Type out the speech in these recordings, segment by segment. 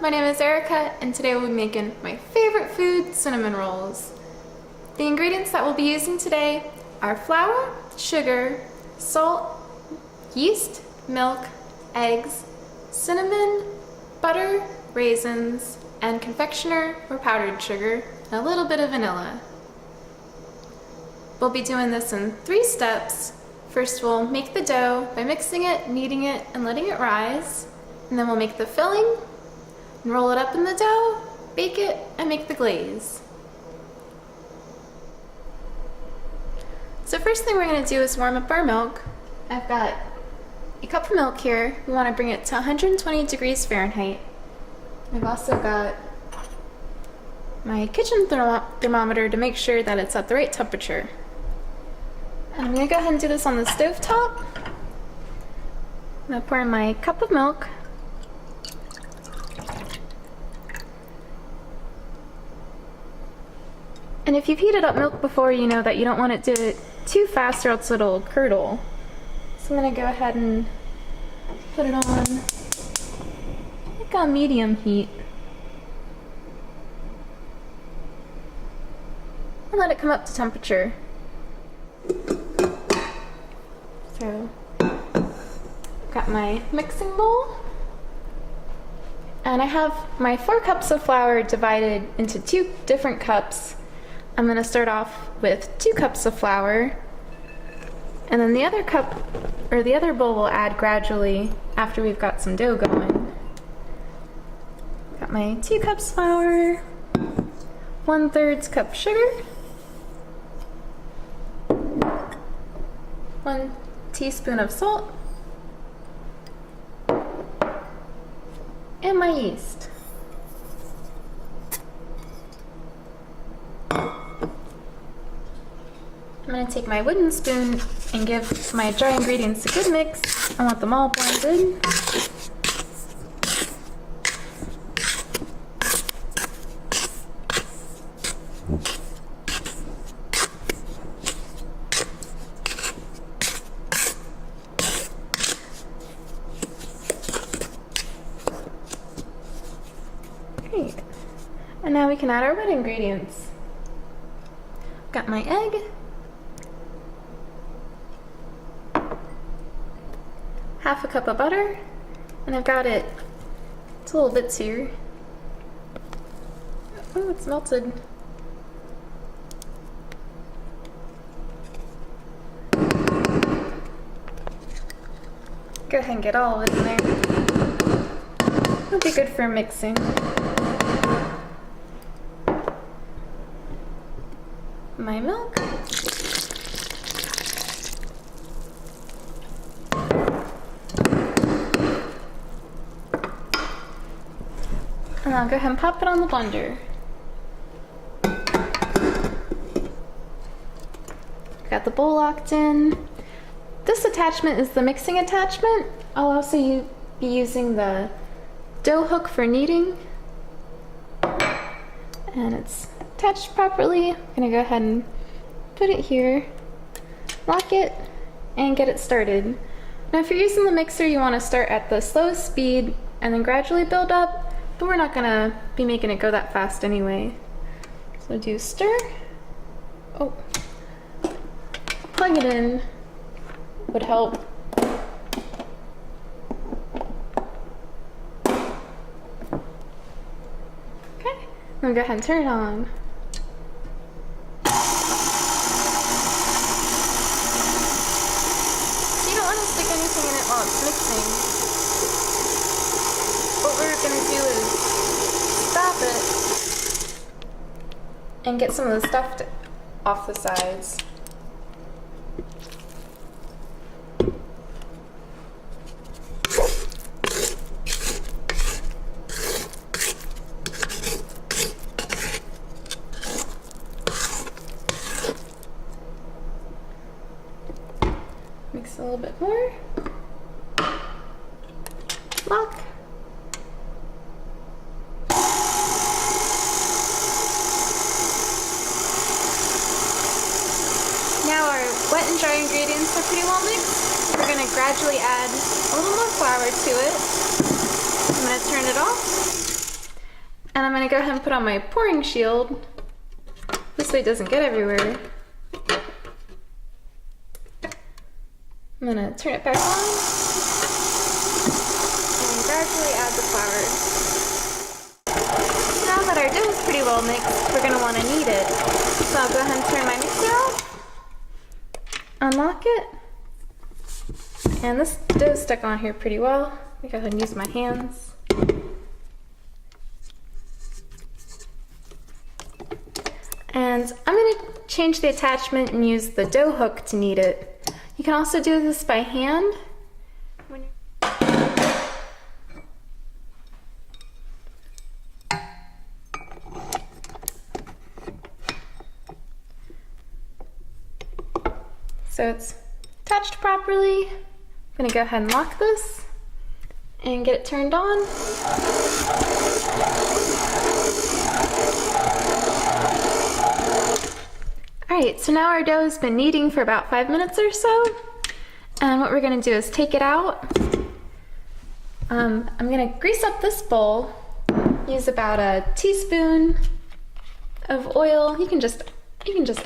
my name is Erica and today we'll be making my favorite food, cinnamon rolls. The ingredients that we'll be using today are flour, sugar, salt, yeast, milk, eggs, cinnamon, butter, raisins, and confectioner or powdered sugar, and a little bit of vanilla. We'll be doing this in 3 steps. First we'll make the dough by mixing it, kneading it, and letting it rise. And then we'll make the filling, and roll it up in the dough, bake it, and make the glaze. So first thing we're going to do is warm up our milk. I've got a cup of milk here. We want to bring it to 120 degrees Fahrenheit. I've also got my kitchen thermometer to make sure that it's at the right temperature. And I'm going to go ahead and do this on the stove top. I'm going to pour in my cup of milk. And if you've heated up milk before, you know that you don't want it to do it too fast or else it'll curdle. So I'm going to go ahead and put it on like a medium heat. And let it come up to temperature. So, got my mixing bowl. And I have my 4 cups of flour divided into 2 different cups. I'm going to start off with 2 cups of flour, and then the other cup, or the other bowl, will add gradually after we've got some dough going. Got my 2 cups flour, 1/3 cup sugar, 1 teaspoon of salt, and my yeast. I'm going to take my wooden spoon and give my dry ingredients a good mix. I want them all blended. Great. And now we can add our wet ingredients. Got my egg. Half a cup of butter, and I've got it, it's a little bits here. Oh, it's melted. Go ahead and get all of it in there. It'll be good for mixing. My milk. And I'll go ahead and pop it on the blender. Got the bowl locked in. This attachment is the mixing attachment. I'll also be using the dough hook for kneading. And it's attached properly. I'm gonna go ahead and put it here, lock it, and get it started. Now if you're using the mixer, you want to start at the slowest speed and then gradually build up. But we're not gonna be making it go that fast anyway. So do stir. Oh, plug it in would help. Okay, I'm gonna go ahead and turn it on. So you don't want to stick anything in it while it's mixing. What we're going to do is stop it and get some of the stuff off the sides. Mix a little bit more. Lock. Now our wet and dry ingredients are pretty well mixed. We're going to gradually add a little more flour to it. I'm going to turn it off. And I'm gonna go ahead and put on my pouring shield. This way it doesn't get everywhere. I'm gonna turn it back on and gradually add the flour. Now that our dough is pretty well mixed, we're gonna wanna knead it. So I'll go ahead and turn my mixer off, unlock it, and this dough is stuck on here pretty well. I'll go ahead and use my hands. And I'm gonna change the attachment and use the dough hook to knead it. You can also do this by hand. So it's attached properly. I'm gonna go ahead and lock this and get it turned on. Alright, so now our dough has been kneading for about 5 minutes or so. And what we're gonna do is take it out. I'm gonna grease up this bowl. Use about a teaspoon of oil. You can just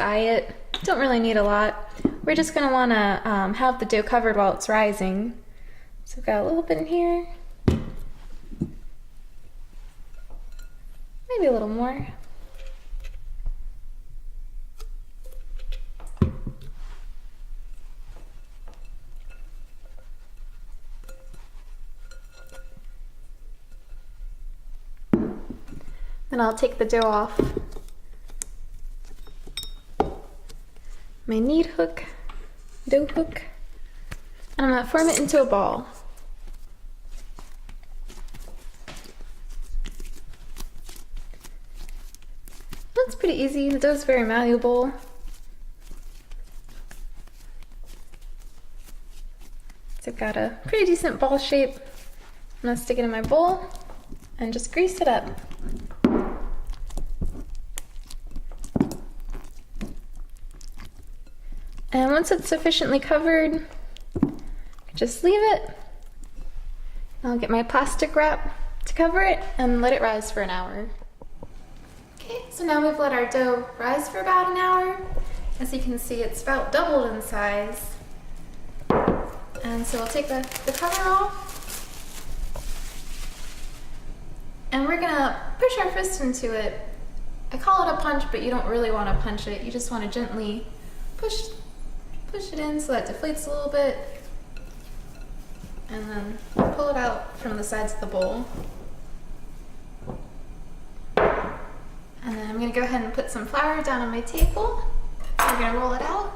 eye it. Don't really need a lot. We're just gonna wanna have the dough covered while it's rising. So I've got a little bit in here. Maybe a little more. Then I'll take the dough off my knead hook, dough hook, and I'm gonna form it into a ball. That's pretty easy. The dough's very malleable. So I've got a pretty decent ball shape. I'm gonna stick it in my bowl and just grease it up. And once it's sufficiently covered, just leave it. I'll get my plastic wrap to cover it and let it rise for an hour. Okay, so now we've let our dough rise for about an hour. As you can see, it's about doubled in size. And so we'll take the cover off. And we're gonna push our fist into it. I call it a punch, but you don't really wanna punch it. You just wanna gently push it in so that it deflates a little bit, and then pull it out from the sides of the bowl. And then I'm gonna go ahead and put some flour down on my table. We're gonna roll it out.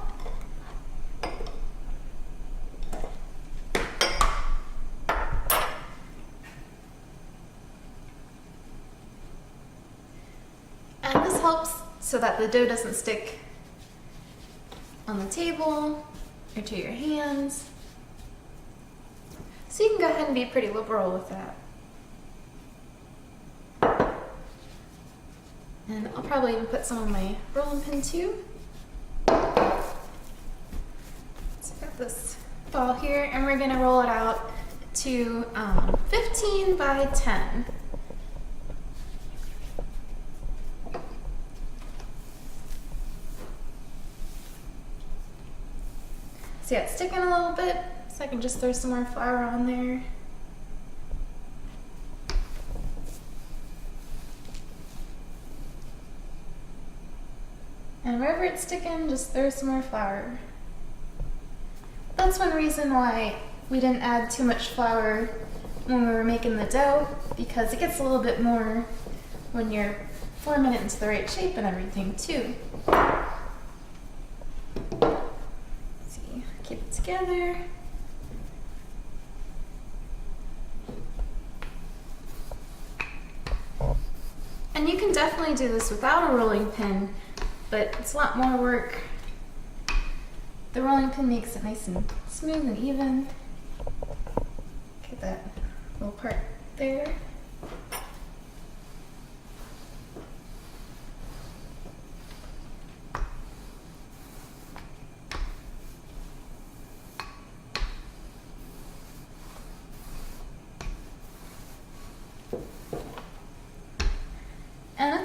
And this helps so that the dough doesn't stick on the table or to your hands. So you can go ahead and be pretty liberal with that. And I'll probably even put some on my rolling pin too. So I've got this ball here, and we're gonna roll it out to 15 by 10. So yeah, it's sticking a little bit, so I can just throw some more flour on there. And wherever it's sticking, just throw some more flour. That's one reason why we didn't add too much flour when we were making the dough, because it gets a little bit more when you're forming it into the right shape and everything too. Keep it together. And you can definitely do this without a rolling pin, but it's a lot more work. The rolling pin makes it nice and smooth and even. Get that little part there.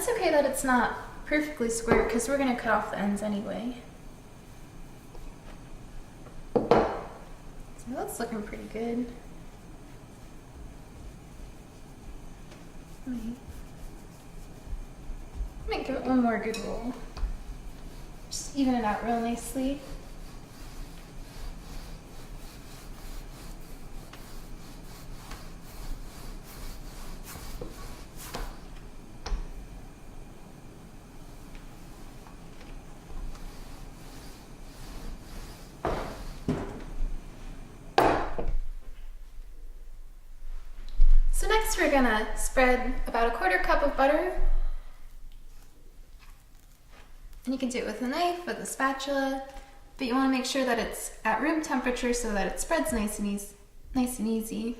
it's okay that it's not perfectly square because we're gonna cut off the ends anyway. So that's looking pretty good. Might give it one more good roll. Just even it out real nicely. So next we're gonna spread about 1/4 cup of butter. And you can do it with a knife, with a spatula, but you want to make sure that it's at room temperature so that it spreads nice and easy.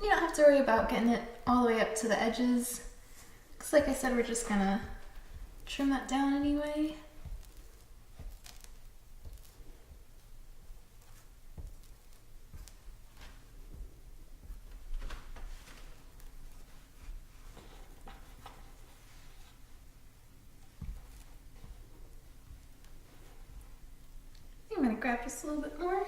You don't have to worry about getting it all the way up to the edges, because like I said, we're just gonna trim that down anyway. I'm gonna grab just a little bit more.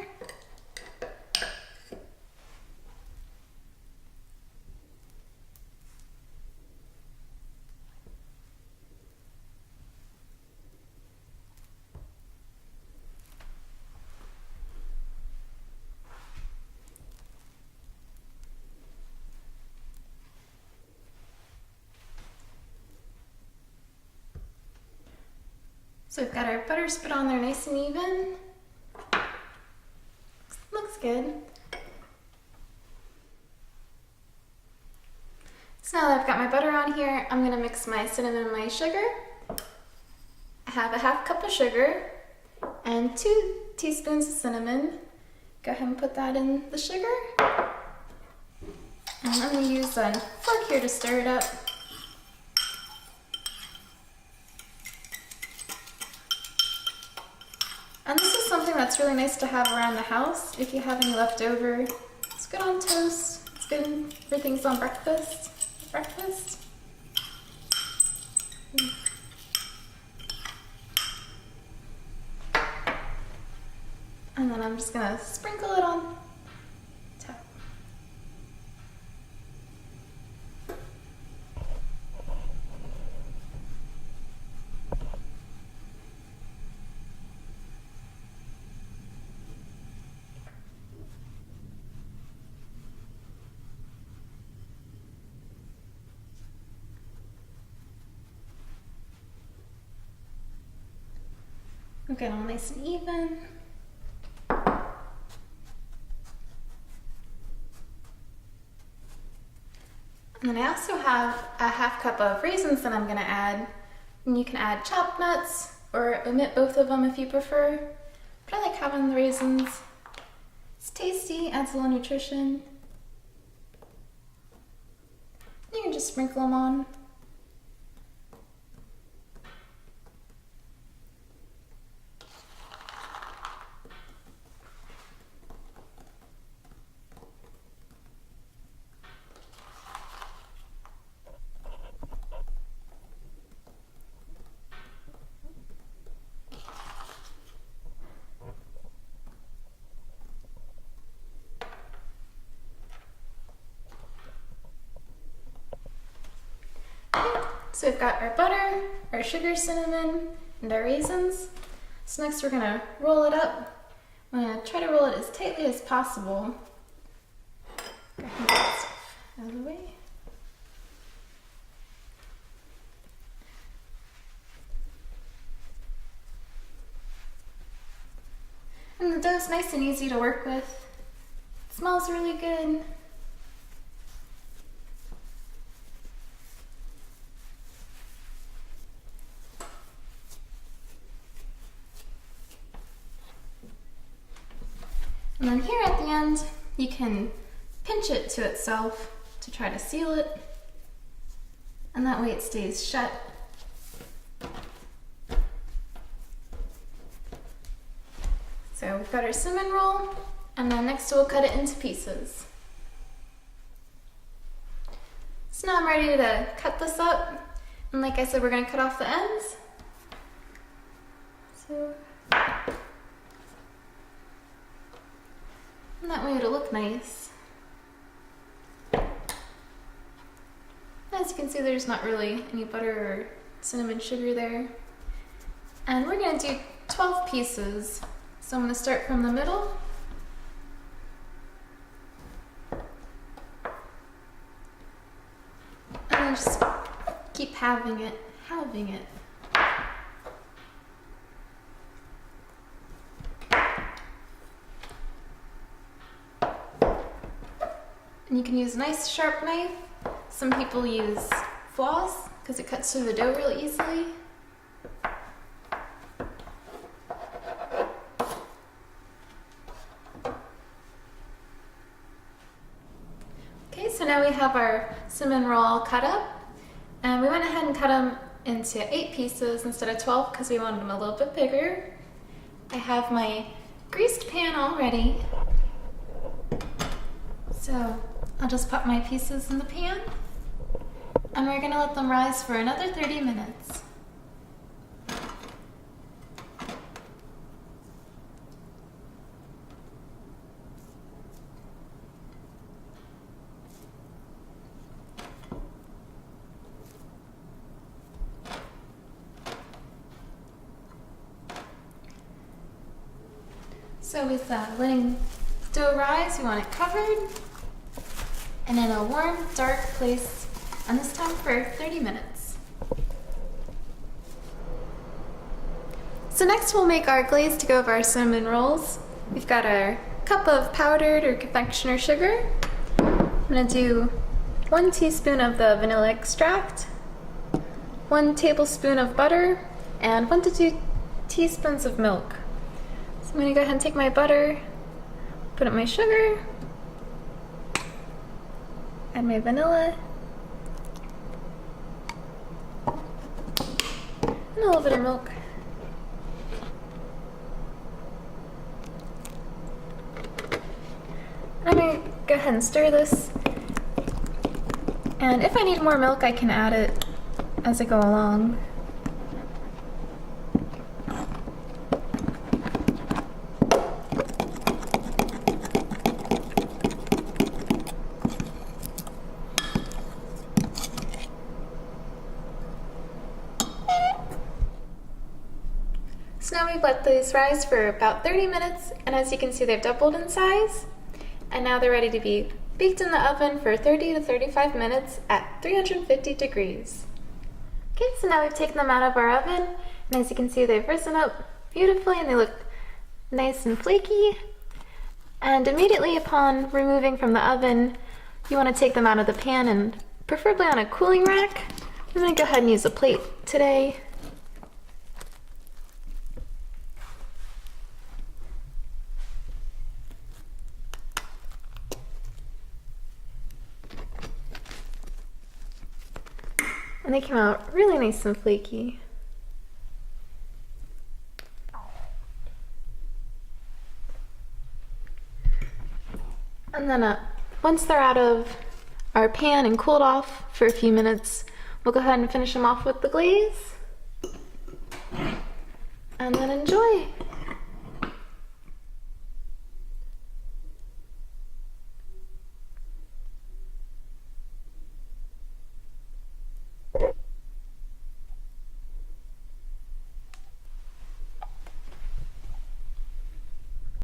So we've got our butter spread on there nice and even. Looks good. So now that I've got my butter on here, I'm gonna mix my cinnamon and my sugar. I have a 1/2 cup of sugar and 2 teaspoons of cinnamon. Go ahead and put that in the sugar. And I'm gonna use a fork here to stir it up. And this is something that's really nice to have around the house if you have any left over. It's good on toast, it's good for things on breakfast. And then I'm just gonna sprinkle it on top. Get all nice and even. And then I also have a 1/2 cup of raisins that I'm gonna add. And you can add chopped nuts or omit both of them if you prefer. But I like having the raisins. It's tasty, adds a little nutrition. You can just sprinkle them on. So we've got our butter, our sugar, cinnamon, and our raisins. So next we're gonna roll it up. I'm gonna try to roll it as tightly as possible. Go ahead and get that stuff out of the way. And the dough's nice and easy to work with. It smells really good. And then here at the end, you can pinch it to itself to try to seal it. And that way it stays shut. So we've got our cinnamon roll, and then next we'll cut it into pieces. So now I'm ready to cut this up, and like I said, we're going to cut off the ends. So, and that way it'll look nice. As you can see, there's not really any butter or cinnamon sugar there. And we're going to do 12 pieces. So I'm going to start from the middle. And then just keep halving it. And you can use a nice sharp knife. Some people use floss because it cuts through the dough really easily. Okay, so now we have our cinnamon roll all cut up, and we went ahead and cut them into 8 pieces instead of 12 because we wanted them a little bit bigger. I have my greased pan all ready, so I'll just put my pieces in the pan, and we're gonna let them rise for another 30 minutes. So with letting dough rise, we want it covered and in a warm, dark place, and this time for 30 minutes. So next we'll make our glaze to go over our cinnamon rolls. We've got our cup of powdered or confectioner sugar. I'm gonna do 1 teaspoon of the vanilla extract, 1 tablespoon of butter, and 1 to 2 teaspoons of milk. So I'm gonna go ahead and take my butter, put up my sugar, add my vanilla, and a little bit of milk. I'm gonna go ahead and stir this, and if I need more milk, I can add it as I go along. So now we've let these rise for about 30 minutes, and as you can see, they've doubled in size. And now they're ready to be baked in the oven for 30 to 35 minutes at 350 degrees. Okay, so now we've taken them out of our oven, and as you can see, they've risen up beautifully and they look nice and flaky. And immediately upon removing from the oven, you want to take them out of the pan, and preferably on a cooling rack. I'm going to go ahead and use a plate today. And they came out really nice and flaky. And then once they're out of our pan and cooled off for a few minutes, we'll go ahead and finish them off with the glaze. And then enjoy!